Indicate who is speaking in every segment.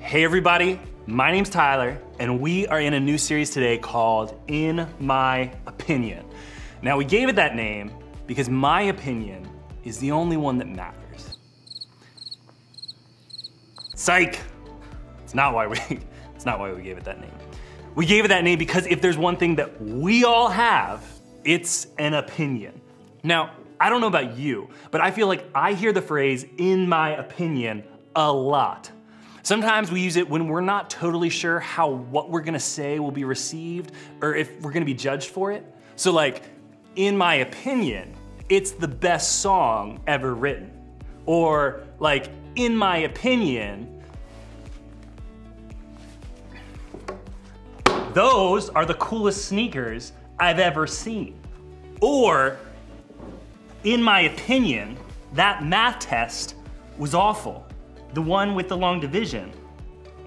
Speaker 1: Hey everybody, my name's Tyler, and we are in a new series today called In My Opinion. Now we gave it that name because my opinion is the only one that matters. Psych! It's not why we gave it that name. We gave it that name because if there's one thing that we all have, it's an opinion. Now, I don't know about you, but I feel like I hear the phrase, in my opinion, a lot. Sometimes we use it when we're not totally sure how what we're gonna say will be received or if we're gonna be judged for it. So like, in my opinion, it's the best song ever written. Or like, in my opinion, those are the coolest sneakers I've ever seen. Or, in my opinion, that math test was awful. The one with the long division.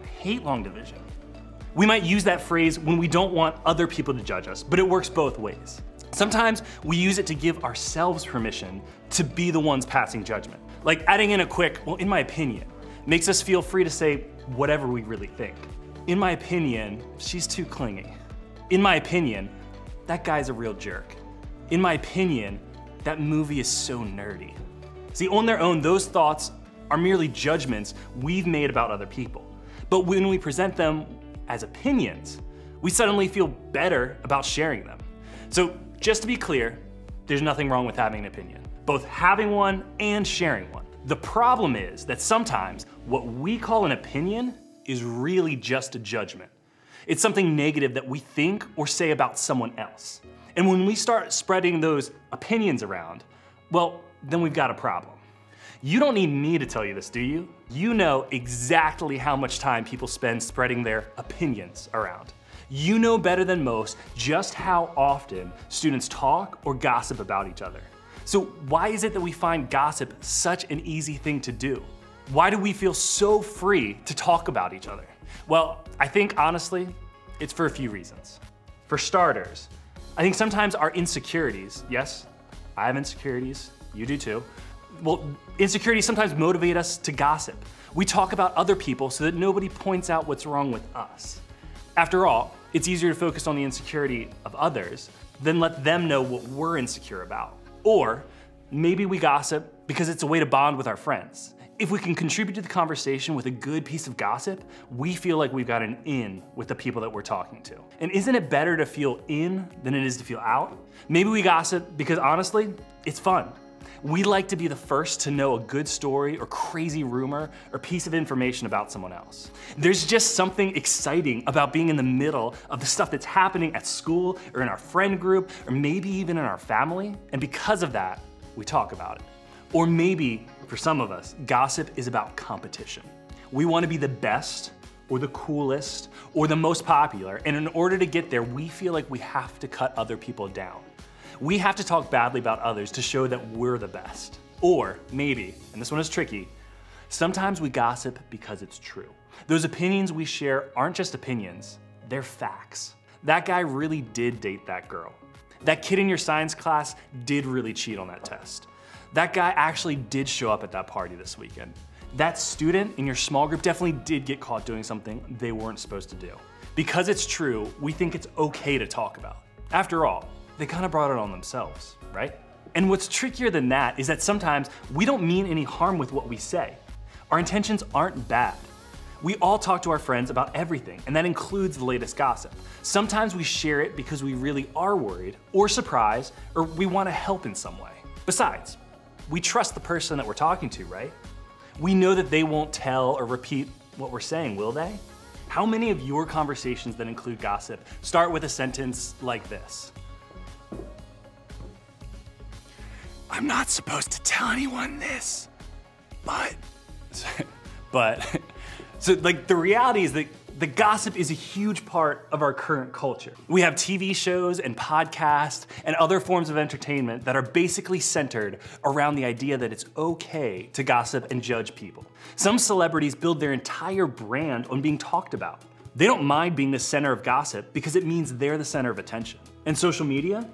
Speaker 1: I hate long division. We might use that phrase when we don't want other people to judge us, but it works both ways. Sometimes we use it to give ourselves permission to be the ones passing judgment. Like adding in a quick, well, in my opinion, makes us feel free to say whatever we really think. In my opinion, she's too clingy. In my opinion, that guy's a real jerk. In my opinion, that movie is so nerdy. See, on their own, those thoughts are merely judgments we've made about other people. But when we present them as opinions, we suddenly feel better about sharing them. So just to be clear, there's nothing wrong with having an opinion, both having one and sharing one. The problem is that sometimes what we call an opinion is really just a judgment. It's something negative that we think or say about someone else. And when we start spreading those opinions around, well, then we've got a problem. You don't need me to tell you this, do you? You know exactly how much time people spend spreading their opinions around. You know better than most just how often students talk or gossip about each other. So why is it that we find gossip such an easy thing to do? Why do we feel so free to talk about each other? Well, I think honestly, it's for a few reasons. For starters, I think sometimes our insecurities, yes, I have insecurities, you do too. Well, insecurities sometimes motivate us to gossip. We talk about other people so that nobody points out what's wrong with us. After all, it's easier to focus on the insecurity of others than let them know what we're insecure about. Or maybe we gossip because it's a way to bond with our friends. If we can contribute to the conversation with a good piece of gossip, we feel like we've got an in with the people that we're talking to. And isn't it better to feel in than it is to feel out? Maybe we gossip because honestly, it's fun. We like to be the first to know a good story or crazy rumor or piece of information about someone else. There's just something exciting about being in the middle of the stuff that's happening at school or in our friend group or maybe even in our family. And because of that, we talk about it. Or maybe, for some of us, gossip is about competition. We want to be the best or the coolest or the most popular. And in order to get there, we feel like we have to cut other people down. We have to talk badly about others to show that we're the best. Or maybe, and this one is tricky, sometimes we gossip because it's true. Those opinions we share aren't just opinions, they're facts. That guy really did date that girl. That kid in your science class did really cheat on that test. That guy actually did show up at that party this weekend. That student in your small group definitely did get caught doing something they weren't supposed to do. Because it's true, we think it's okay to talk about. After all, they kind of brought it on themselves, right? And what's trickier than that is that sometimes we don't mean any harm with what we say. Our intentions aren't bad. We all talk to our friends about everything, and that includes the latest gossip. Sometimes we share it because we really are worried, or surprised, or we want to help in some way. Besides, we trust the person that we're talking to, right? We know that they won't tell or repeat what we're saying, will they? How many of your conversations that include gossip start with a sentence like this? I'm not supposed to tell anyone this, but But so like the reality is that the gossip is a huge part of our current culture. We have TV shows and podcasts and other forms of entertainment that are basically centered around the idea that it's okay to gossip and judge people. Some celebrities build their entire brand on being talked about. They don't mind being the center of gossip because it means they're the center of attention. And social media?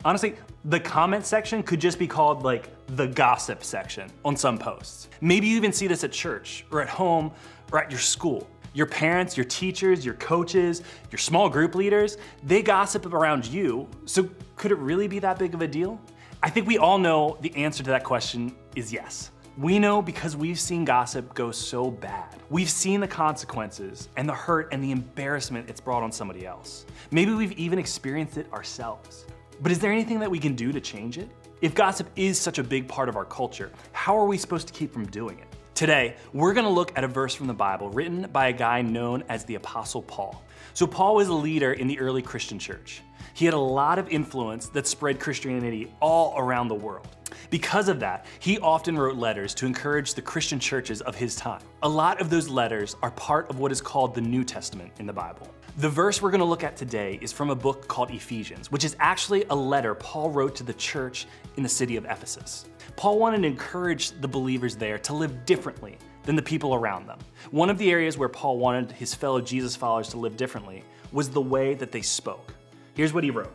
Speaker 1: Honestly, the comment section could just be called like the gossip section on some posts. Maybe you even see this at church or at home or at your school. Your parents, your teachers, your coaches, your small group leaders, they gossip around you, so could it really be that big of a deal? I think we all know the answer to that question is yes. We know because we've seen gossip go so bad. We've seen the consequences and the hurt and the embarrassment it's brought on somebody else. Maybe we've even experienced it ourselves. But is there anything that we can do to change it? If gossip is such a big part of our culture, how are we supposed to keep from doing it? Today, we're gonna look at a verse from the Bible written by a guy known as the Apostle Paul. So Paul was a leader in the early Christian church. He had a lot of influence that spread Christianity all around the world. Because of that, he often wrote letters to encourage the Christian churches of his time. A lot of those letters are part of what is called the New Testament in the Bible. The verse we're gonna look at today is from a book called Ephesians, which is actually a letter Paul wrote to the church in the city of Ephesus. Paul wanted to encourage the believers there to live differently than the people around them. One of the areas where Paul wanted his fellow Jesus followers to live differently was the way that they spoke. Here's what he wrote.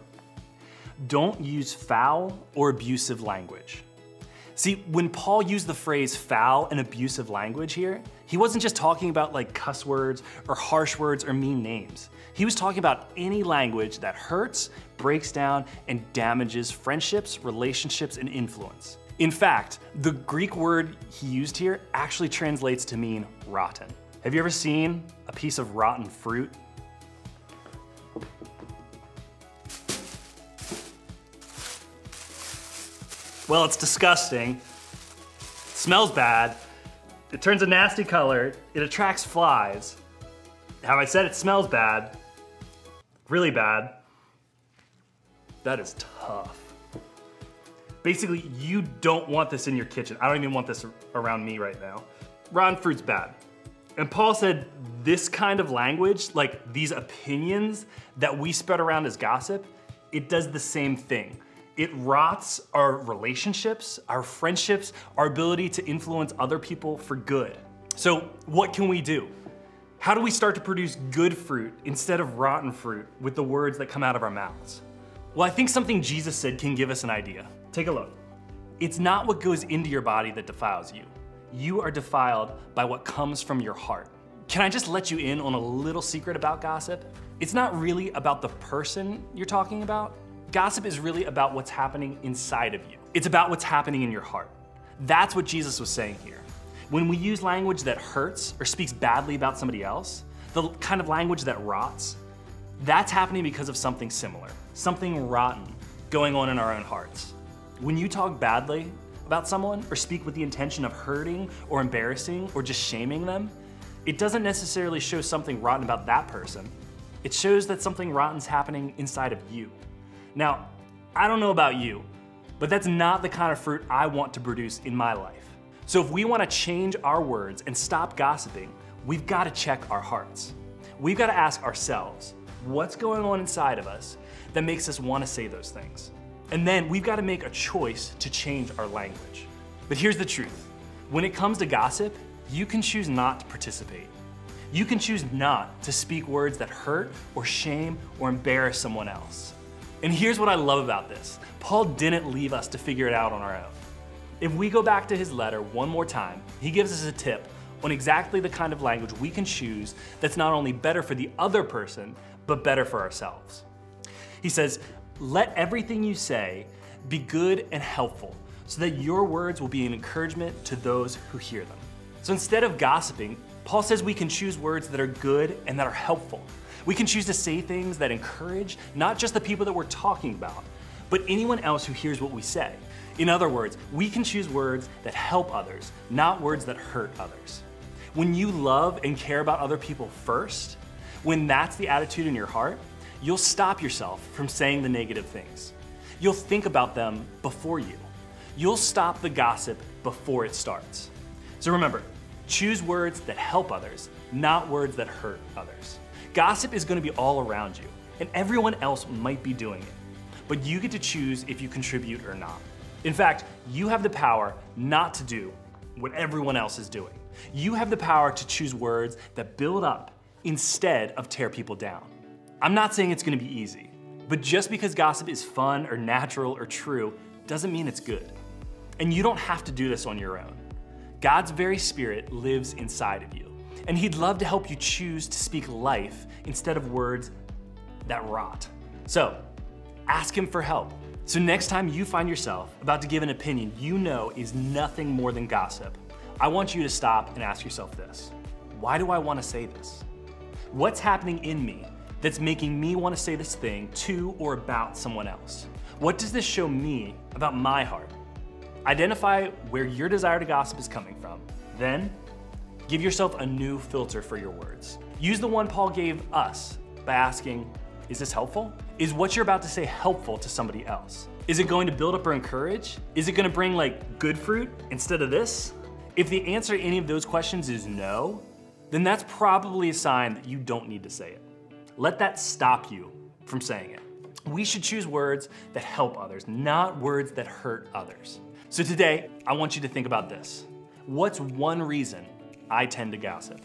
Speaker 1: Don't use foul or abusive language. See, when Paul used the phrase foul and abusive language here, he wasn't just talking about like cuss words or harsh words or mean names. He was talking about any language that hurts, breaks down, and damages friendships, relationships, and influence. In fact, the Greek word he used here actually translates to mean rotten. Have you ever seen a piece of rotten fruit? Well, it's disgusting, it smells bad, it turns a nasty color, it attracts flies. How I said it smells bad, really bad. That is tough. Basically, you don't want this in your kitchen. I don't even want this around me right now. Rotten fruit's bad. And Paul said this kind of language, like these opinions that we spread around as gossip, it does the same thing. It rots our relationships, our friendships, our ability to influence other people for good. So what can we do? How do we start to produce good fruit instead of rotten fruit with the words that come out of our mouths? Well, I think something Jesus said can give us an idea. Take a look. It's not what goes into your body that defiles you. You are defiled by what comes from your heart. Can I just let you in on a little secret about gossip? It's not really about the person you're talking about. Gossip is really about what's happening inside of you. It's about what's happening in your heart. That's what Jesus was saying here. When we use language that hurts or speaks badly about somebody else, the kind of language that rots, that's happening because of something similar, something rotten going on in our own hearts. When you talk badly about someone or speak with the intention of hurting or embarrassing or just shaming them, it doesn't necessarily show something rotten about that person. It shows that something rotten's happening inside of you. Now, I don't know about you, but that's not the kind of fruit I want to produce in my life. So if we want to change our words and stop gossiping, we've got to check our hearts. We've got to ask ourselves, what's going on inside of us that makes us want to say those things? And then we've got to make a choice to change our language. But here's the truth. When it comes to gossip, you can choose not to participate. You can choose not to speak words that hurt or shame or embarrass someone else. And here's what I love about this. Paul didn't leave us to figure it out on our own. If we go back to his letter one more time, he gives us a tip on exactly the kind of language we can choose that's not only better for the other person, but better for ourselves. He says, let everything you say be good and helpful, so that your words will be an encouragement to those who hear them. So instead of gossiping, Paul says we can choose words that are good and that are helpful. We can choose to say things that encourage not just the people that we're talking about, but anyone else who hears what we say. In other words, we can choose words that help others, not words that hurt others. When you love and care about other people first, when that's the attitude in your heart, you'll stop yourself from saying the negative things. You'll think about them before you. You'll stop the gossip before it starts. So remember, Choose words that help others, not words that hurt others. Gossip is going to be all around you, and everyone else might be doing it. But you get to choose if you contribute or not. In fact, you have the power not to do what everyone else is doing. You have the power to choose words that build up instead of tear people down. I'm not saying it's going to be easy, but just because gossip is fun or natural or true doesn't mean it's good. And you don't have to do this on your own. God's very Spirit lives inside of you, and He'd love to help you choose to speak life instead of words that rot. So, ask Him for help. So next time you find yourself about to give an opinion you know is nothing more than gossip, I want you to stop and ask yourself this. Why do I want to say this? What's happening in me that's making me want to say this thing to or about someone else? What does this show me about my heart? Identify where your desire to gossip is coming from. Then, give yourself a new filter for your words. Use the one Paul gave us by asking, is this helpful? Is what you're about to say helpful to somebody else? Is it going to build up or encourage? Is it going to bring good fruit instead of this? If the answer to any of those questions is no, then that's probably a sign that you don't need to say it. Let that stop you from saying it. We should choose words that help others, not words that hurt others. So today, I want you to think about this. What's one reason I tend to gossip?